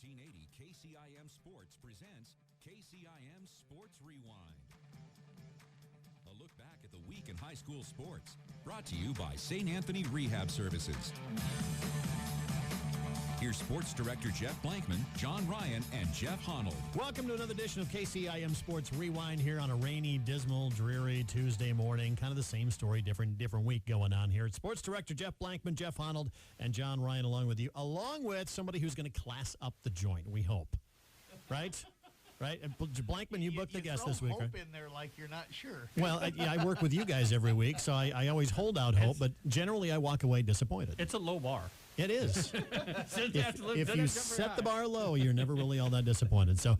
1480 KCIM Sports presents KCIM Sports Rewind. A look back at the week in high school sports. Brought to you by St. Anthony Rehab Services. Here's Sports Director Jeff Blankman, John Ryan, and Jeff Honnold. Welcome to another edition of KCIM Sports Rewind here on a rainy, dismal, dreary Tuesday morning. Kind of the same story, different week going on here. It's Sports Director Jeff Blankman, Jeff Honnold, and John Ryan along with you, along with somebody who's going to class up the joint, we hope. Right? Right? Blankman, you booked the guest this week, hope right? in there like you're not sure. Well, I work with you guys every week, so I always hold out hope, but generally I walk away disappointed. It's a low bar. It is. If you set high. the bar low, you're never really all that disappointed. So,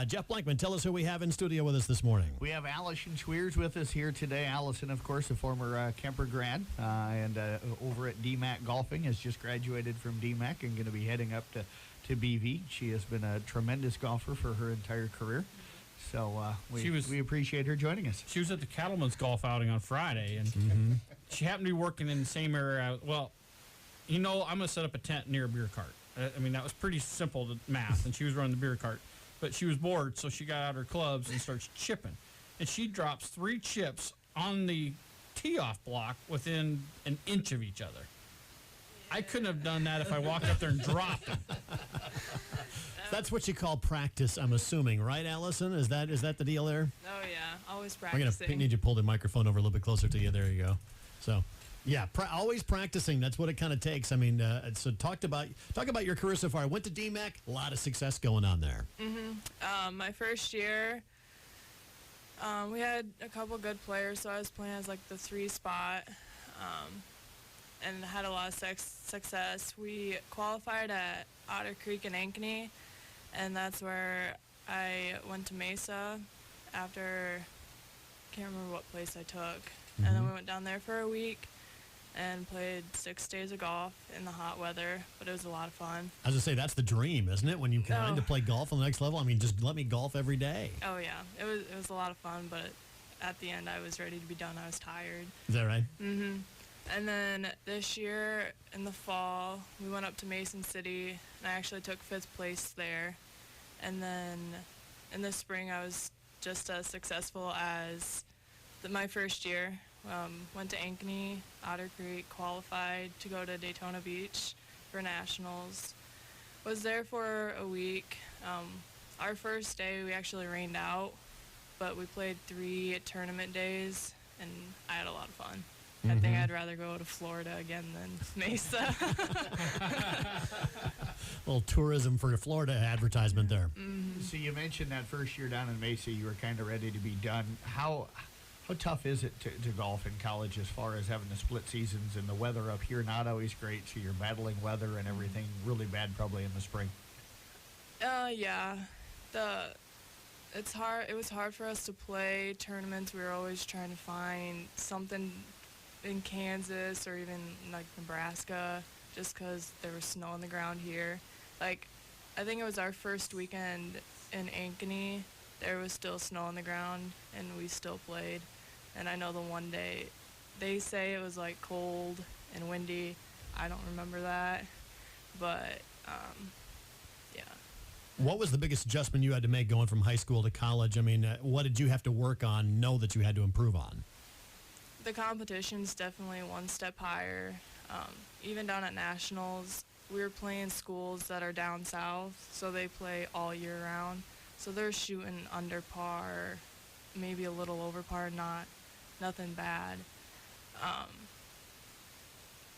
Jeff Blankman, tell us who we have in studio with us this morning. We have Allison Schweers with us here today. Allison, of course, a former Kemper grad and over at DMAC Golfing, has just graduated from DMAC and going to be heading up to BV. She has been a tremendous golfer for her entire career. So we appreciate her joining us. She was at the Cattleman's golf outing on Friday, and she happened to be working in the same area. Well, I'm going to set up a tent near a beer cart. I mean, that was pretty simple math, and she was running the beer cart. But she was bored, so she got out her clubs and starts chipping. And she drops 3 chips on the tee-off block within an inch of each other. I couldn't have done that if I walked up there and dropped them. That's what you call practice, I'm assuming, right, Allison? Is that the deal there? Oh, yeah. Always I'm practicing. going to need you to pull the microphone over a little bit closer to you. There you go. So, yeah, always practicing. That's what it kind of takes. I mean, so talk about your career so far. I went to DMAC. A lot of success going on there. My first year, we had a couple good players, so I was playing as like the 3 spot and had a lot of success. We qualified at Otter Creek in Ankeny, and that's where I went to Mesa after, can't remember what place I took. And then we went down there for a week and played 6 days of golf in the hot weather, but it was a lot of fun. I was going to say, that's the dream, isn't it? When you come in to play golf on the next level, I mean, just let me golf every day. Oh, yeah. It was a lot of fun, but at the end I was ready to be done. I was tired. Is that right? Mm-hmm. And then this year in the fall, we went up to Mason City, and I actually took 5th place there. And then in the spring, I was just as successful as my first year. Went to Ankeny, Otter Creek, qualified to go to Daytona Beach for nationals. Was there for a week. Our first day, we actually rained out, but we played 3 tournament days, and I had a lot of fun. I think I'd rather go to Florida again than Mesa. A little tourism for Florida advertisement there. So you mentioned that first year down in Mesa, you were kind of ready to be done. How tough is it to golf in college as far as having the split seasons and the weather up here not always great, so you're battling weather and everything really bad probably in the spring? Yeah. It's hard. It was hard for us to play tournaments. We were always trying to find something in Kansas or even like Nebraska, just because there was snow on the ground here. Like, I think it was our first weekend in Ankeny. There was still snow on the ground, and we still played. And I know the one day, they say it was like cold and windy. I don't remember that, but yeah. What was the biggest adjustment you had to make going from high school to college? I mean, what did you have to work on, know that you had to improve on? The competition's definitely one step higher. Even down at nationals, we were playing schools that are down south, so they play all year round. So they're shooting under par, maybe a little over par, nothing bad.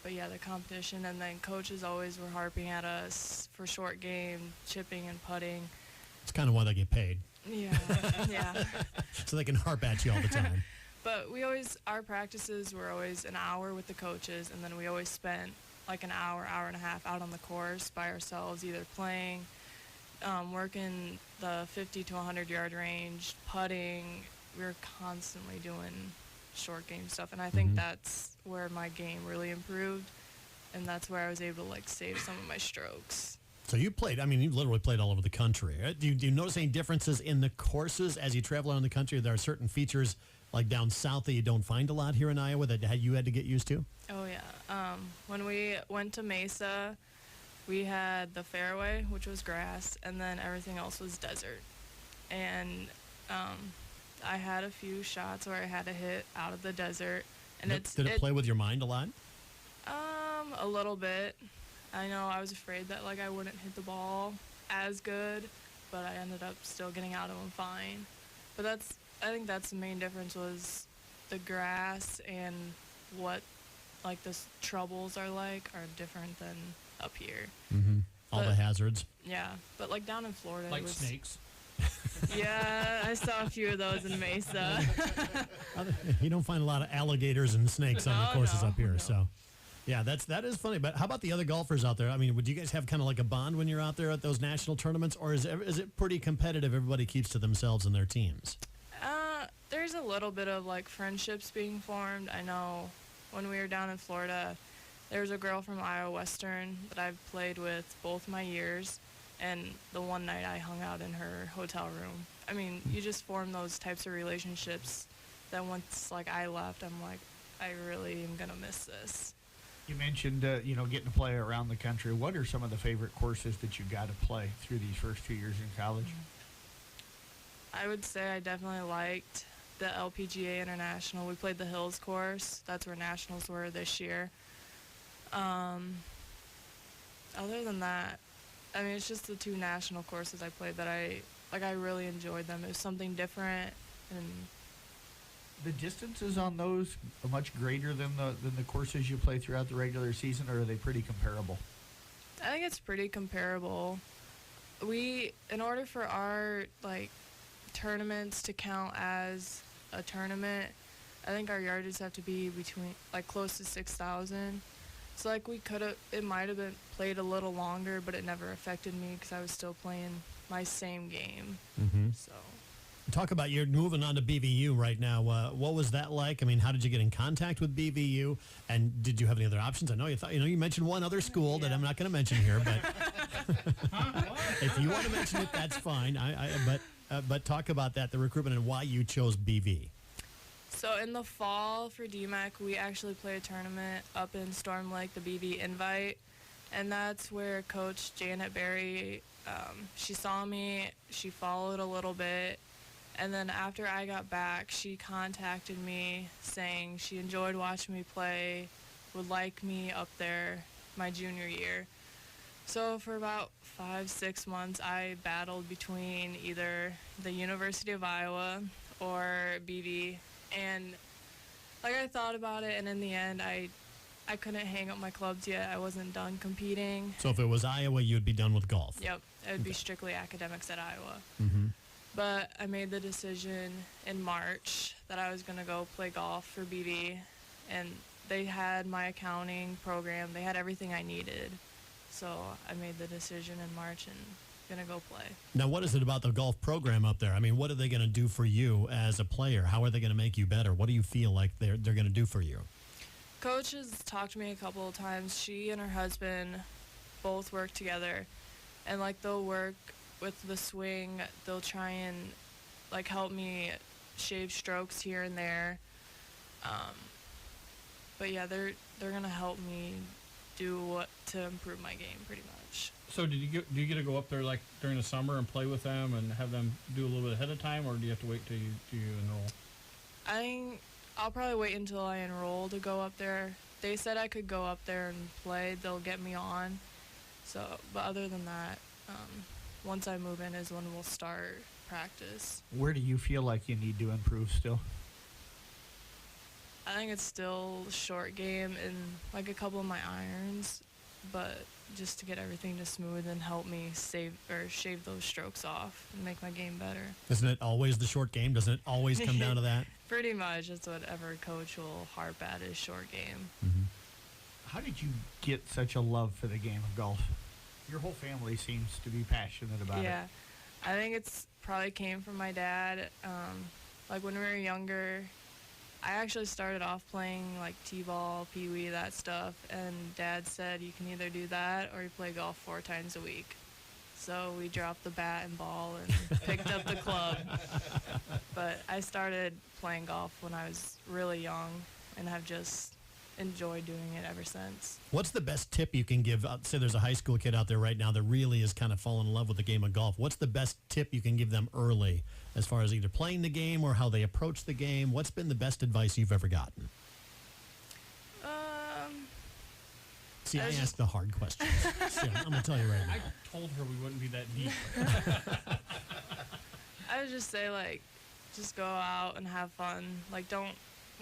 But yeah, the competition, and then coaches always were harping at us for short game, chipping and putting. It's kind of why they get paid. Yeah, yeah. So they can harp at you all the time. But our practices were always an hour with the coaches, and then we always spent like an hour and a half out on the course by ourselves, either playing, working the 50 to 100-yard range, putting. We were constantly doing short game stuff, and I think that's where my game really improved, and that's where I was able to like save some of my strokes. So you literally played all over the country. Do you notice any differences in the courses as you travel around the country? There are certain features like down south that you don't find a lot here in Iowa that you had to get used to? Oh, yeah. When we went to Mesa, we had the fairway, which was grass, and then everything else was desert. And I had a few shots where I had to hit out of the desert. And Did it play with your mind a lot? A little bit. I know I was afraid that like I wouldn't hit the ball as good, but I ended up still getting out of them fine. But I think that's the main difference was the grass and what like the troubles are different than up here. All the hazards. Yeah, but like down in Florida, Like it was, snakes. Yeah, I saw a few of those in Mesa. You don't find a lot of alligators and snakes on the No, courses no, up here, no. so. Yeah, that is funny. But how about the other golfers out there? I mean, would you guys have kind of like a bond when you're out there at those national tournaments, or is it pretty competitive? Everybody keeps to themselves and their teams. There's a little bit of like friendships being formed. I know when we were down in Florida, there was a girl from Iowa Western that I've played with both my years, and the one night I hung out in her hotel room. I mean, you just form those types of relationships that once like I left, I'm like, I really am gonna miss this. You mentioned, getting to play around the country. What are some of the favorite courses that you got to play through these first 2 years in college? I would say I definitely liked the LPGA International. We played the Hills course. That's where nationals were this year. Other than that, I mean, it's just the two national courses I played that I really enjoyed them. It was something different, and The distances on those are much greater than the courses you play throughout the regular season, or are they pretty comparable? I think it's pretty comparable. In order for our tournaments to count as a tournament, I think our yardage have to be between close to 6,000. So it might have been played a little longer, but it never affected me because I was still playing my same game. So. Talk about you're moving on to BVU right now. What was that like? I mean, how did you get in contact with BVU? And did you have any other options? I know you mentioned one other school that I'm not going to mention here, but if you want to mention it, that's fine. But talk about that, the recruitment, and why you chose BV. So in the fall for DMAC, we actually play a tournament up in Storm Lake, the BV Invite, and that's where Coach Janet Berry, she saw me, she followed a little bit, and then after I got back, she contacted me saying she enjoyed watching me play, would like me up there my junior year. So for about 5-6 months, I battled between either the University of Iowa or BV. And I thought about it, and in the end, I couldn't hang up my clubs yet. I wasn't done competing. So if it was Iowa, you'd be done with golf. Yep, it would be strictly academics at Iowa. Mm-hmm. But I made the decision in March that I was going to go play golf for BV, and they had my accounting program. They had everything I needed. So I made the decision in March and going to go play. Now, what is it about the golf program up there? I mean, what are they going to do for you as a player? How are they going to make you better? What do you feel like they're going to do for you? Coach has talked to me a couple of times. She and her husband both work together, and they'll work with the swing. They'll try and help me shave strokes here and there. But yeah, they're going to help me do to improve my game pretty much. So do you get to go up there during the summer and play with them and have them do a little bit ahead of time, or do you have to wait till you enroll? I think I'll probably wait until I enroll to go up there. They said I could go up there and play. They'll get me on. So, but other than that, once I move in is when we'll start practice. Where do you feel like you need to improve still? I think it's still short game and a couple of my irons, but just to get everything to smooth and help me shave those strokes off and make my game better. Isn't it always the short game? Doesn't it always come down to that? Pretty much. That's what every coach will harp at is short game. Mm-hmm. How did you get such a love for the game of golf? Your whole family seems to be passionate about it. Yeah. I think it's probably came from my dad. When we were younger, I actually started off playing T-ball, pee-wee, that stuff, and Dad said you can either do that or you play golf 4 times a week. So we dropped the bat and ball and picked up the club. But I started playing golf when I was really young and have just enjoyed doing it ever since. What's the best tip you can give? Say there's a high school kid out there right now that really is kind of falling in love with the game of golf. What's the best tip you can give them early as far as either playing the game or how they approach the game? What's been the best advice you've ever gotten? See, I ask the hard questions. So, I'm going to tell you right now. I told her we wouldn't be that deep. I would just say, like, just go out and have fun. Like, don't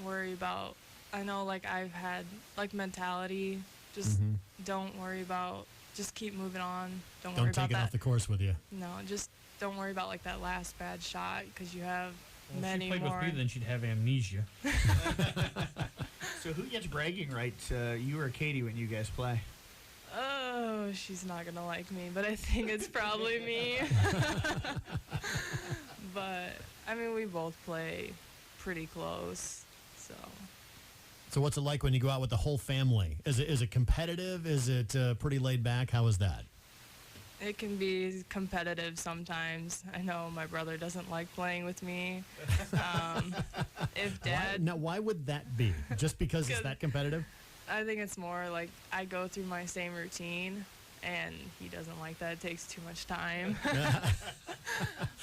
worry about, I know, like, I've had, like, mentality. Just don't worry about, just keep moving on. Don't worry Don't about take it that. off the course with you. No, just don't worry about, like, that last bad shot because you have Well, many if she played more. with me, then she'd have amnesia. So who gets bragging rights, you or Katie, when you guys play? Oh, she's not going to like me, but I think it's probably me. But, I mean, we both play pretty close, so. So what's it like when you go out with the whole family? Is it competitive? Is it pretty laid back? How is that? It can be competitive sometimes. I know my brother doesn't like playing with me. If Dad, Why would that be? Just because it's that competitive? I think it's more like I go through my same routine, and he doesn't like that. It takes too much time.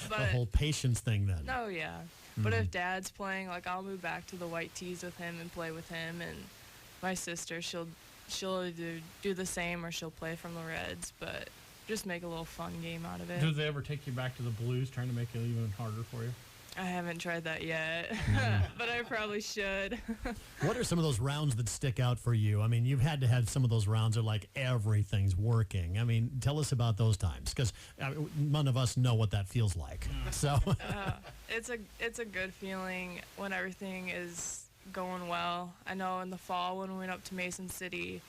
The whole patience thing then. No, yeah. But if Dad's playing, like I'll move back to the white tees with him and play with him, and my sister, she'll either do the same or she'll play from the reds, but just make a little fun game out of it. Do they ever take you back to the blues, trying to make it even harder for you? I haven't tried that yet, but I probably should. What are some of those rounds that stick out for you? I mean, you've had to have some of those rounds are like everything's working. I mean, tell us about those times because none of us know what that feels like. So It's a good feeling when everything is going well. I know in the fall when we went up to Mason City,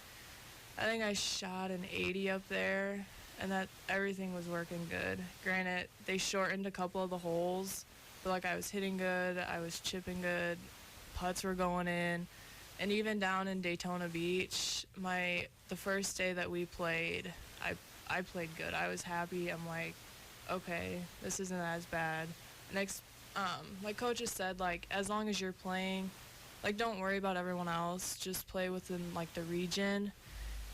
I think I shot an 80 up there, and that everything was working good. Granted, they shortened a couple of the holes, but like I was hitting good, I was chipping good, putts were going in, and even down in Daytona Beach, the first day that we played, I played good. I was happy. I'm like, okay, this isn't as bad. Next, like coaches said, like as long as you're playing, like don't worry about everyone else. Just play within like the region.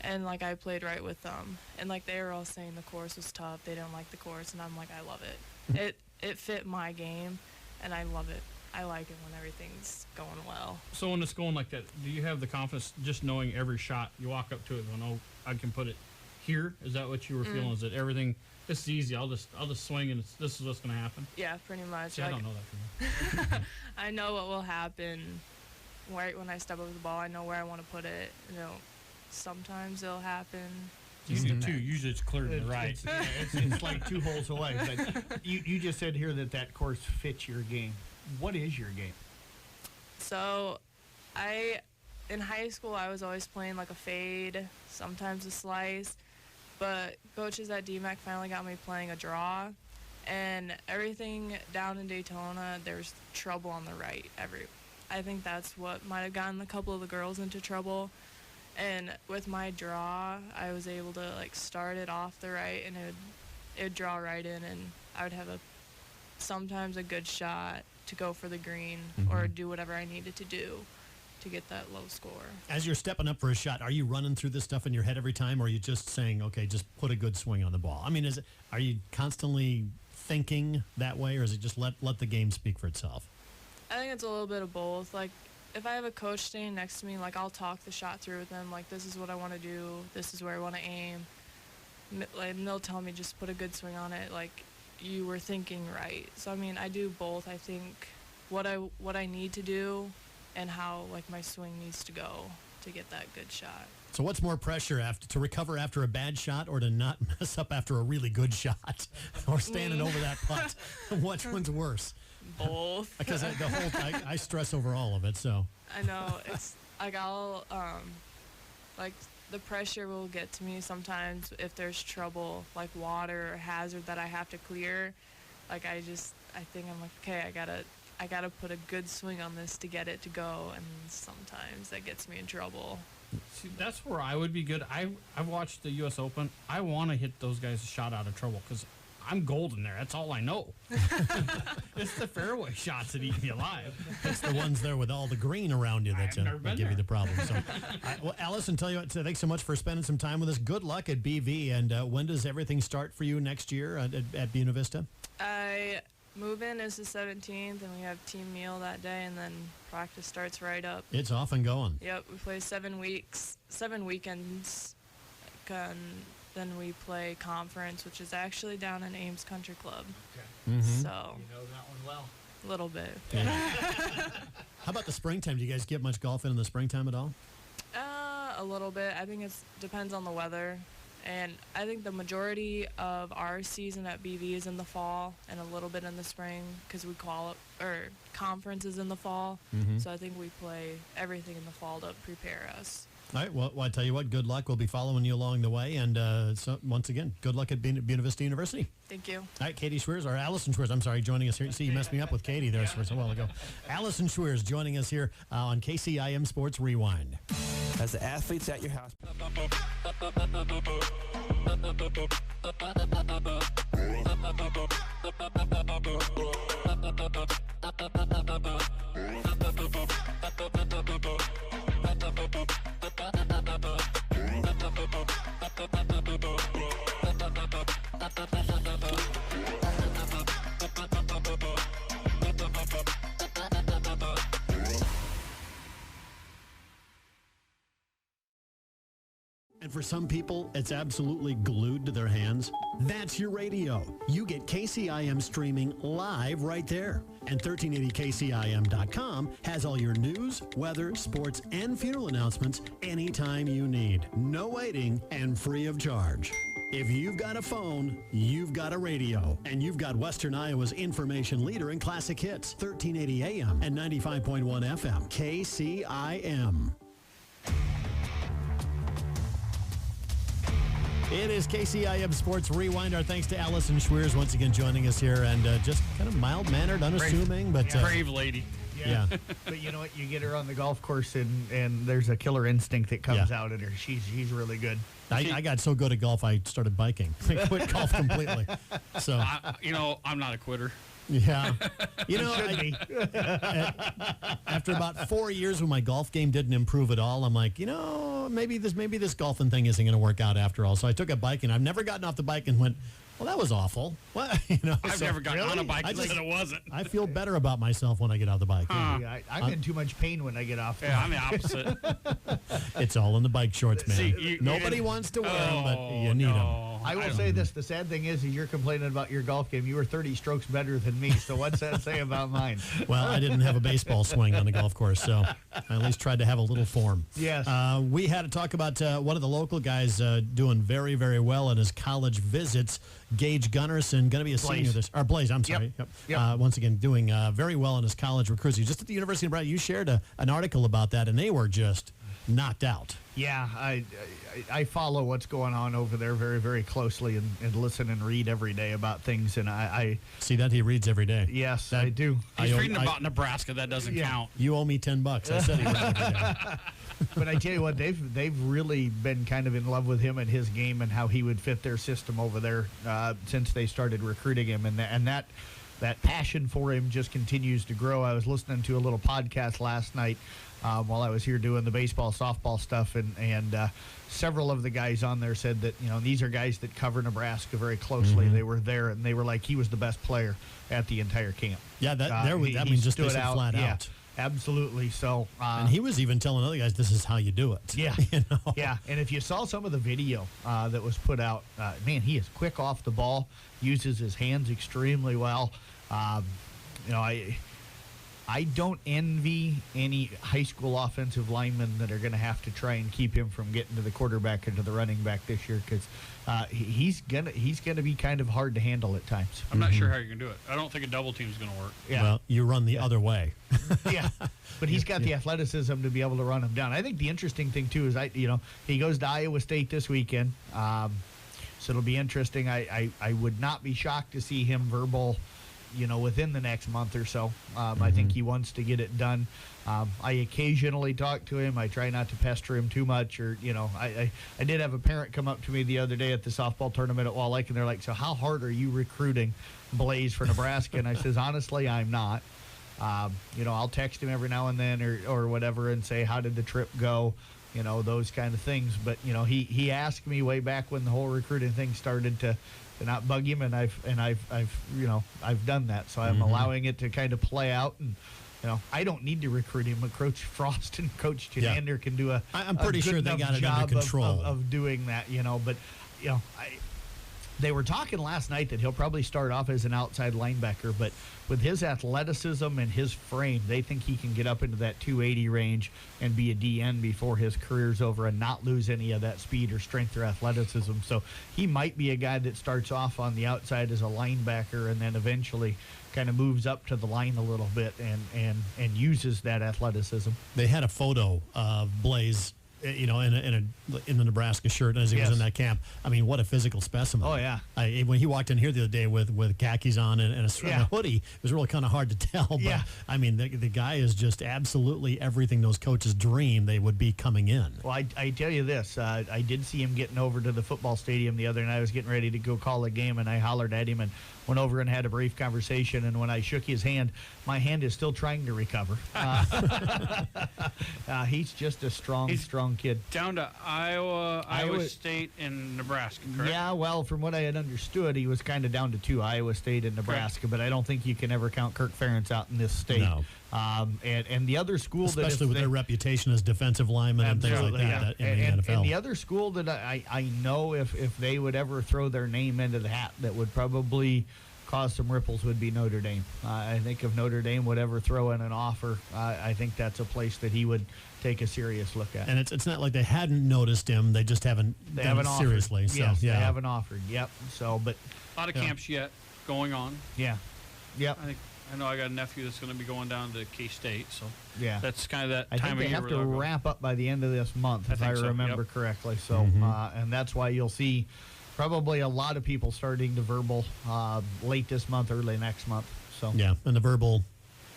And like I played right with them, and like they were all saying the course was tough. They didn't like the course, and I'm like, I love it. It fit my game, and I love it. I like it when everything's going well. So when it's going like that, do you have the confidence just knowing every shot you walk up to it going, oh, I can put it here? Is that what you were feeling? Is it everything? This is easy. I'll just swing, and this is what's going to happen. Yeah, pretty much. See, like, I don't know that for me. I know what will happen right when I step over the ball. I know where I want to put it. You know, sometimes it'll happen. Usually two. Usually it's clear to the right. It's like 2 holes away. But you just said here that course fits your game. What is your game? So, in high school, I was always playing like a fade, sometimes a slice, but coaches at DMAC finally got me playing a draw, and everything down in Daytona, there's trouble on the right. I think that's what might have gotten a couple of the girls into trouble, and with my draw, I was able to like start it off the right, and it would draw right in, and I would have sometimes a good shot to go for the green or do whatever I needed to do to get that low score. as you're stepping up for a shot, are you running through this stuff in your head every time, or are you just saying, okay, just put a good swing on the ball? I mean, are you constantly thinking that way, or is it just let the game speak for itself? I think it's a little bit of both. Like, if I have a coach standing next to me, like, I'll talk the shot through with them. Like, this is what I want to do. This is where I want to aim. And they'll tell me just put a good swing on it. Like, you were thinking right. So, I mean, I do both. I think what I need to do and how, like, my swing needs to go to get that good shot. So what's more pressure, to recover after a bad shot or to not mess up after a really good shot or standing over that putt? Which one's worse? Both. Because I stress over all of it, so. I know. It's like like the pressure will get to me sometimes if there's trouble, like water or hazard that I have to clear. Like I think I'm like, okay, I gotta put a good swing on this to get it to go, and sometimes that gets me in trouble. See, that's where I would be good. I've watched the U.S. Open. I want to hit those guys a shot out of trouble because I'm golden there. That's all I know. It's the fairway shots that eat me alive. It's the ones there with all the green around you that I've never been give you there. the problem. So, well, Allison, tell you what, thanks so much for spending some time with us. Good luck at BV. And when does everything start for you next year at Buena Vista? I move in is the 17th, and we have team meal that day, and then practice starts right up. It's off and going. Yep, we play 7 weekends, and then we play conference, which is actually down in Ames Country Club. Okay. So, You know that one well. a little bit. How about the springtime? Do you guys get much golf in the springtime at all? A little bit. I think it depends on the weather. And I think the majority of our season at BV is in the fall and a little bit in the spring because we conferences in the fall. So I think we play everything in the fall to prepare us. All right. Well, I tell you what, good luck. We'll be following you along the way. And so once again, good luck at Buena Vista University. Thank you. All right, Katie Schweers, or Allison Schweers, I'm sorry, joining us here. See, you messed me up with Katie there for a while ago. Allison Schweers joining us here on KCIM Sports Rewind. As the athletes at your house. And for some people, it's absolutely glued to their hands. That's your radio. You get KCIM streaming live right there. And 1380kcim.com has all your news, weather, sports, and funeral announcements anytime you need. No waiting and free of charge. If you've got a phone, you've got a radio. And you've got Western Iowa's information leader in classic hits. 1380 AM and 95.1 FM. KCIM. It is KCIM Sports Rewind. Our thanks to Allison Schweers once again joining us here, and just kind of mild-mannered, unassuming, but Brave lady. yeah. But you know what? You get her on the golf course, and there's a killer instinct that comes out in her. She's really good. I got so good at golf, I started biking. I quit golf completely. So I'm not a quitter. yeah, after about 4 years when my golf game didn't improve at all, I'm like, maybe this golfing thing isn't going to work out after all. So I took a bike, and I've never gotten off the bike and went, well, that was awful. What? I've never gotten on a bike and said it wasn't. I feel better about myself when I get off the bike. Yeah, I'm in too much pain when I get off. Yeah, I'm the opposite. It's all in the bike shorts, man. See, Nobody wants to wear them, but you need them. I will say this. The sad thing is you're complaining about your golf game. You were 30 strokes better than me, so what's that say about mine? Well, I didn't have a baseball swing on the golf course, so I at least tried to have a little form. Yes. We had to talk about one of the local guys doing very, very well in his college visits. Gage Gunnarsson, going to be a senior this, or Blaze, I'm sorry. Yep. Once again, doing very well in his college recruits. He's just at the University of Nebraska. You shared an article about that, and they were just knocked out. Yeah, I follow what's going on over there very, very closely and listen and read every day about things. And I See that? He reads every day. yes, I do. He's reading about Nebraska. That doesn't count. You owe me $10. I said he read every day. But I tell you what, they've really been kind of in love with him and his game and how he would fit their system over there since they started recruiting him, and that passion for him just continues to grow. I was listening to a little podcast last night while I was here doing the baseball, softball stuff, and several of the guys on there said that these are guys that cover Nebraska very closely. They were there, and they were like, he was the best player at the entire camp. Yeah, that means just they stood said flat yeah, out. Absolutely. So, And he was even telling other guys, this is how you do it. yeah, yeah. And if you saw some of the video that was put out, man, he is quick off the ball, uses his hands extremely well. I don't envy any high school offensive linemen that are going to have to try and keep him from getting to the quarterback and to the running back this year, because he's gonna be kind of hard to handle at times. I'm not sure how you're going to do it. I don't think a double team is going to work. Yeah. Well, you run the other way. Yeah, but he's got the athleticism to be able to run him down. I think the interesting thing too is he goes to Iowa State this weekend, so it'll be interesting. I would not be shocked to see him verbal within the next month or so. I think he wants to get it done. I occasionally talk to him. I try not to pester him too much, or I did have a parent come up to me the other day at the softball tournament at Wall Lake, and they're like, "So how hard are you recruiting Blaze for Nebraska?" And I says, "Honestly, I'm not. I'll text him every now and then or whatever and say, how did the trip go? Those kind of things. But he asked me way back when the whole recruiting thing started to not bug him, and I've done that. So I'm allowing it to kind of play out, and I don't need to recruit him. But Coach Frost and Coach Chenander can do I'm pretty sure they got it job under control of doing that. But they were talking last night that he'll probably start off as an outside linebacker, but with his athleticism and his frame, they think he can get up into that 280 range and be a DN before his career's over and not lose any of that speed or strength or athleticism. So he might be a guy that starts off on the outside as a linebacker and then eventually kind of moves up to the line a little bit and uses that athleticism. They had a photo of Blaze in the Nebraska shirt as he was in that camp. I mean, what a physical specimen. Oh, yeah. When he walked in here the other day with khakis on and a hoodie, it was really kind of hard to tell. But, I mean, the guy is just absolutely everything those coaches dream they would be coming in. Well, I tell you this. I did see him getting over to the football stadium the other night. I was getting ready to go call a game, and I hollered at him and went over and had a brief conversation. And when I shook his hand, my hand is still trying to recover. He's just a strong kid. Down to Iowa State, and Nebraska, correct? Yeah, well, from what I had understood, he was kind of down to 2, Iowa State and Nebraska. Correct. But I don't think you can ever count Kirk Ferentz out in this state. No. And the other school especially with their reputation as defensive linemen and things like that in the NFL. And the other school that I know if they would ever throw their name into the hat that would probably cause some ripples would be Notre Dame. I think if Notre Dame would ever throw in an offer, I think that's a place that he would take a serious look at. And it's not like they hadn't noticed him; they just haven't done it seriously. So, yes, they haven't offered. Yep. So, but a lot of camps yet going on. Yeah. Yep. I know I got a nephew that's going to be going down to K-State, so that's kind of that I time think of year. they have to wrap up by the end of this month, if I remember correctly. So, and that's why you'll see probably a lot of people starting to verbal late this month, early next month. So and the verbal,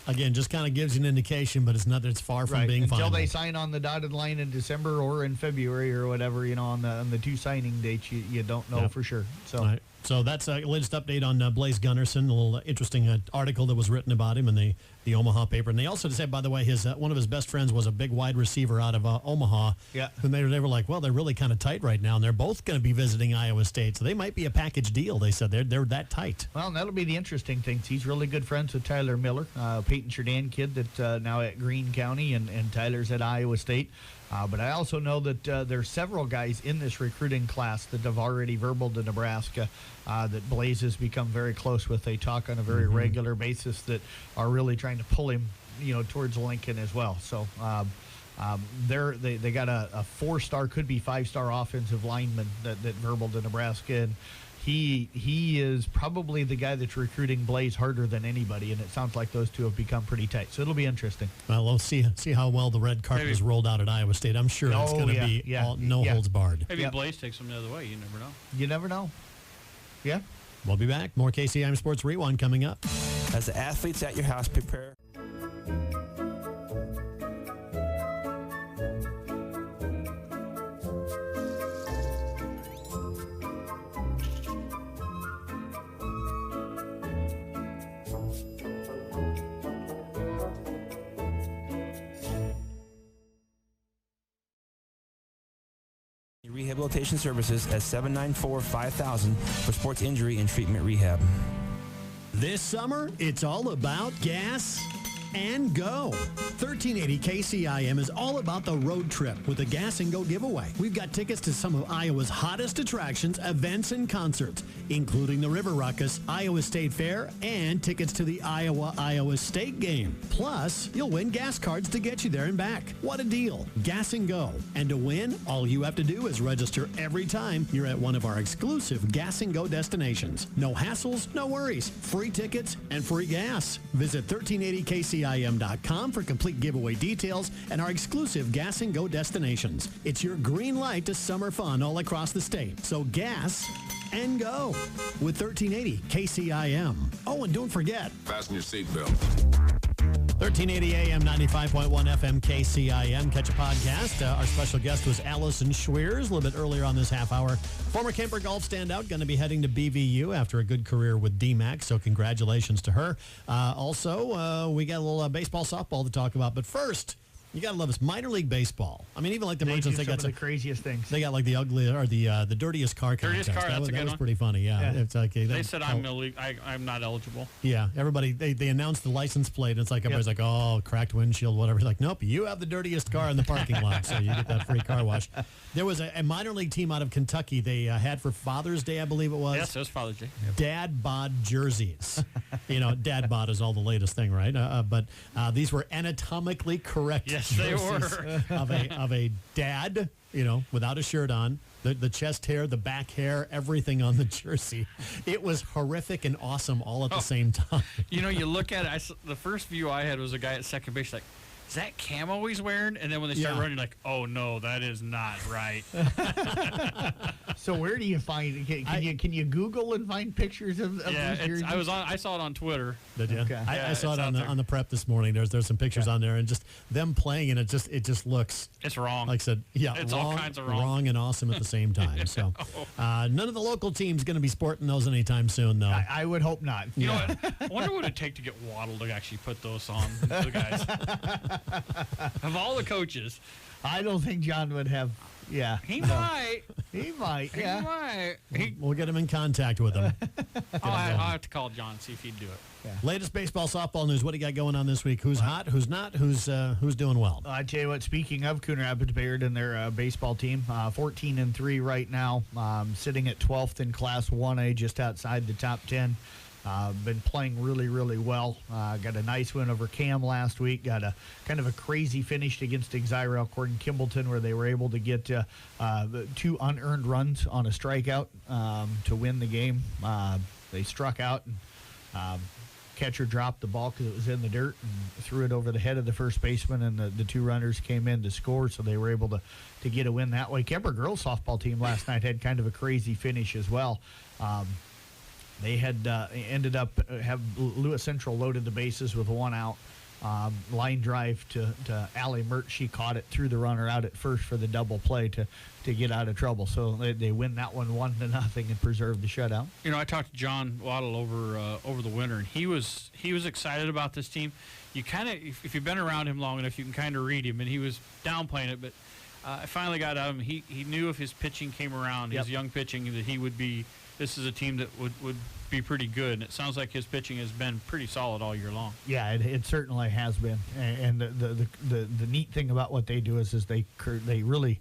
again, just kind of gives you an indication, but it's far from being final. Until they sign on the dotted line in December or in February or whatever, on the 2 signing dates, you don't know for sure. So. Right. So that's a latest update on Blaze Gunnerson. A little interesting article that was written about him in the Omaha paper. And they also said, by the way, one of his best friends was a big wide receiver out of Omaha. Yeah. And they were like, well, they're really kind of tight right now, and they're both going to be visiting Iowa State, so they might be a package deal. They said they're that tight. Well, that'll be the interesting thing. He's really good friends with Tyler Miller, Peyton Cherdan kid that now at Greene County, and Tyler's at Iowa State. But I also know that there's several guys in this recruiting class that have already verbaled to Nebraska that Blaze has become very close with. They talk on a very regular basis that are really trying to pull him, towards Lincoln as well. So they got a 4-star, could be 5-star offensive lineman that verbaled to Nebraska, and he is probably the guy that's recruiting Blaze harder than anybody, and it sounds like those two have become pretty tight. So it'll be interesting. Well, we'll see how well the red carpet is rolled out at Iowa State. I'm sure it's going to be no holds barred. Maybe Blaze takes them the other way. You never know. You never know. Yeah. We'll be back. More KCIM Sports Rewind coming up. As the athletes at your house prepare. Rehabilitation Services at 794-5000 for sports injury and treatment rehab. This summer, it's all about gas and go. 1380 KCIM is all about the road trip with a Gas and Go giveaway. We've got tickets to some of Iowa's hottest attractions, events, and concerts, including the River Ruckus, Iowa State Fair, and tickets to the Iowa State game. Plus, you'll win gas cards to get you there and back. What a deal. Gas and Go. And to win, all you have to do is register every time you're at one of our exclusive Gas and Go destinations. No hassles, no worries. Free tickets and free gas. Visit 1380KCIM kcim.com for complete giveaway details and our exclusive Gas and Go destinations. It's your green light to summer fun all across the state. So gas and go with 1380 KCIM. Oh, and don't forget, fasten your seatbelt. 1380 AM, 95.1 FM, KCIM. Catch a podcast. Our special guest was Allison Schweers a little bit earlier on this half hour. Former Kemper golf standout, going to be heading to BVU after a good career with DMAC, so congratulations to her. Also, we got a little baseball, softball to talk about. But first, you got to love this minor league baseball. I mean, even like the Merchants, they got some of the craziest things. They got like the ugly or the dirtiest car contest. Dirtiest car, that's a good that was one. pretty funny. Yeah. It's like They said I'm not eligible. Yeah, everybody they announced the license plate. And it's like everybody's like, oh, cracked windshield, whatever. Like, nope, you have the dirtiest car in the parking lot, so you get that free car wash. There was a minor league team out of Kentucky. They had for Father's Day, I believe it was. Yes, it was Father's Day. Dad bod jerseys. Dad bod is all the latest thing, right? But these were anatomically correct. Yes, jerseys they were. of a dad, without a shirt on. The chest hair, the back hair, everything on the jersey. It was horrific and awesome all at the same time. You look at it, the first view I had was a guy at second base like, is that camo he's wearing? And then when they start running, like, oh, no, that is not right. So where do you find it? Can you Google and find pictures of these jerseys? I saw it on Twitter. Did you? Okay. I saw it it's on the prep this morning. There's some pictures on there, and just them playing, and it just looks. It's wrong. Like I said, it's wrong, all kinds of wrong and awesome at the same time. So none of the local teams going to be sporting those anytime soon, though. I would hope not. You know what? I wonder what it'd take to get Waddle to actually put those on the guys. Of all the coaches, I don't think John would have. Yeah, he might. He might. Yeah. He might. We'll get him in contact with him. I'll have to call John and see if he'd do it. Yeah. Latest baseball, softball news. What do you got going on this week? Who's hot? Who's not? Who's doing well? I tell you what. Speaking of Coon Rapids Bayard and their baseball team, 14-3 right now, sitting at 12th in Class 1A, just outside the top 10. Been playing really, really well. Got a nice win over Cam last week. Got a kind of a crazy finish against Exira Elkhorn Kimballton, where they were able to get 2 unearned runs on a strikeout to win the game. They struck out, and catcher dropped the ball because it was in the dirt and threw it over the head of the first baseman, and the 2 runners came in to score, so they were able to get a win that way. Kemper girls softball team last night had kind of a crazy finish as well. They had ended up have Lewis Central loaded the bases with 1 out. Line drive to Allie Mert. She caught it, threw the runner out at first for the double play to get out of trouble. So they win that one 1-0 and preserve the shutout. I talked to John Waddle over the winter, and he was excited about this team. You kind of, if you've been around him long enough, you can kind of read him, and he was downplaying it, but I finally got out of him. He knew if his pitching came around, his young pitching, that he would be. This is a team that would be pretty good, and it sounds like his pitching has been pretty solid all year long. Yeah, it certainly has been. And the neat thing about what they do is they really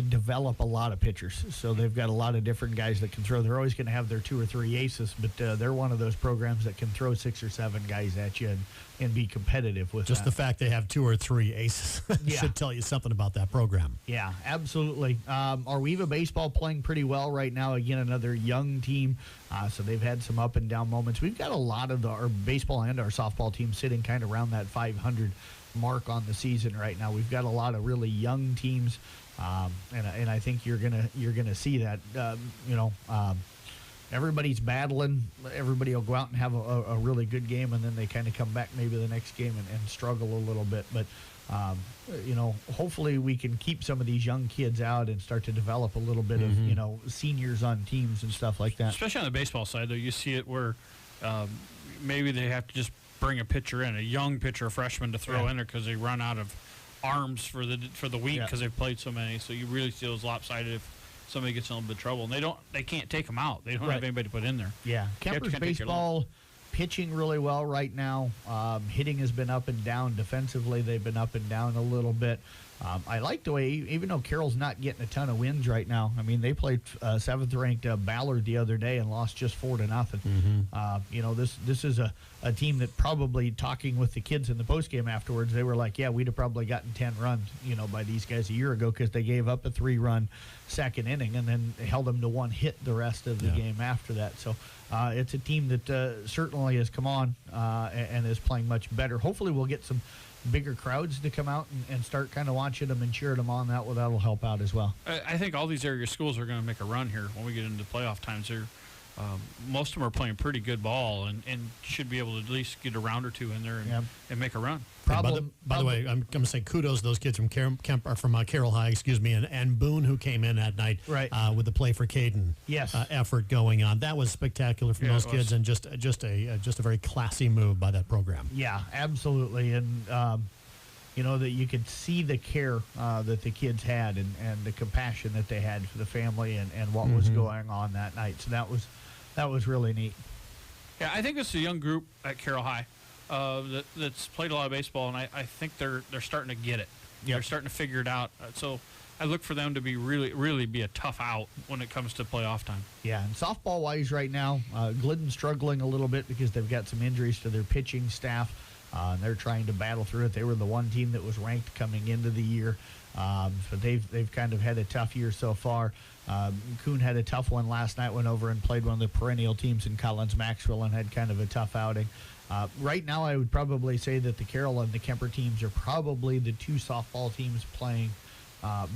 develop a lot of pitchers. So they've got a lot of different guys that can throw. They're always going to have their 2 or 3 aces, but they're one of those programs that can throw 6 or 7 guys at you and be competitive with just that. The fact they have 2 or 3 aces should tell you something about that program. Yeah, absolutely. Arweva baseball playing pretty well right now. Again, another young team, so they've had some up and down moments. We've got a lot of our baseball and our softball team sitting kind of around that 500 mark on the season right now. We've got a lot of really young teams, and I think you're gonna see that. Everybody's battling. Everybody will go out and have a really good game, and then they kind of come back maybe the next game and struggle a little bit. But, hopefully we can keep some of these young kids out and start to develop a little bit of, seniors on teams and stuff like that. Especially on the baseball side, though, you see it where maybe they have to just bring a pitcher in, a young pitcher, a freshman, to throw in there because they run out of arms for the week because they've played so many. So you really see those lopsided if somebody gets in a little bit of trouble, and they can't take them out. They don't have anybody to put in there. Yeah, Kemper's baseball pitching really well right now. Hitting has been up and down. Defensively, they've been up and down a little bit. I like the way, even though Carroll's not getting a ton of wins right now. I mean, they played 7th-ranked Ballard the other day and lost just 4-0. This is a team that probably, talking with the kids in the postgame afterwards, they were like, yeah, we'd have probably gotten 10 runs, by these guys a year ago, because they gave up a 3-run second inning and then held them to 1 hit the rest of the game after that. So it's a team that certainly has come on and is playing much better. Hopefully we'll get some bigger crowds to come out and start kind of watching them and cheering them on. That'll help out as well. I think all these area schools are going to make a run here when we get into playoff times. Most of them are playing pretty good ball and should be able to at least get a round or two in there and make a run. By the way, I'm going to say kudos to those kids from Carroll High, and Boone, who came in that night with the Play for Caden effort going on. That was spectacular from those kids, and just a very classy move by that program. Yeah, absolutely, and that you could see the care that the kids had and the compassion that they had for the family and what was going on that night. So that was really neat. Yeah, I think it's a young group at Carroll High that's played a lot of baseball, and I think they're starting to get it. Yep. They're starting to figure it out. So I look for them to be really be a tough out when it comes to playoff time. Yeah, and softball-wise right now, Glidden's struggling a little bit because they've got some injuries to their pitching staff, and they're trying to battle through it. They were the one team that was ranked coming into the year, but they've kind of had a tough year so far. Kuhn had a tough one last night, went over and played one of the perennial teams in Collins-Maxwell and had kind of a tough outing. Right now, I would probably say that the Carroll and the Kemper teams are probably the two softball teams playing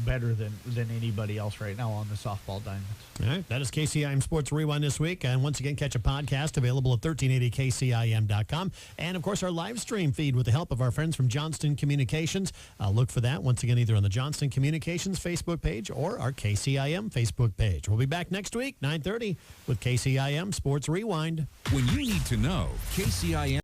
better than anybody else right now on the softball diamonds. All right, that is KCIM Sports Rewind this week. And once again, catch a podcast available at 1380kcim.com. And, of course, our live stream feed with the help of our friends from Johnston Communications. Look for that, once again, either on the Johnston Communications Facebook page or our KCIM Facebook page. We'll be back next week, 9:30, with KCIM Sports Rewind. When you need to know, KCIM